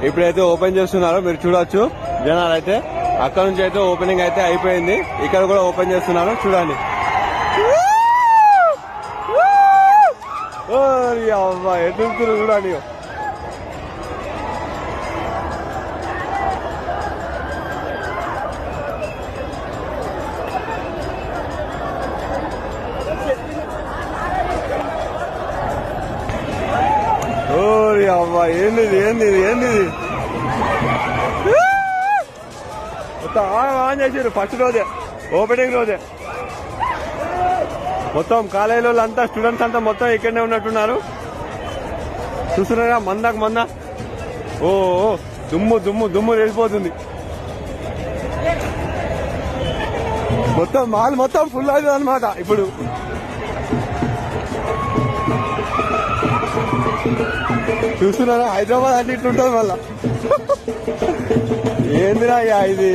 ఇప్పుడైతే ఓపెన్ చేస్తున్నారు, మీరు చూడొచ్చు. జనాలు అయితే అక్కడ నుంచి అయితే ఓపెనింగ్ అయితే అయిపోయింది. ఇక్కడ కూడా ఓపెన్ చేస్తున్నారు, చూడండి. అవ్వ ఎటు చూడండి. అవ్వ ఏంది మొత్తం ఆన్ చేసారు ఫస్ట్ రోజే, ఓపెనింగ్ రోజే. మొత్తం కాలేజీలో అంతా స్టూడెంట్స్ అంతా మొత్తం ఇక్కడనే ఉన్నట్టున్నారు. చూస్తున్నారా మంద ఓ దుమ్ము లేచిపోతుంది. మొత్తం మాల్ మొత్తం ఫుల్ అవుతుంది అనమాట. ఇప్పుడు చూస్తున్నారా హైదరాబాద్ అంటే ఇట్లుంటుంది మళ్ళా. ఏందిరా ఇది.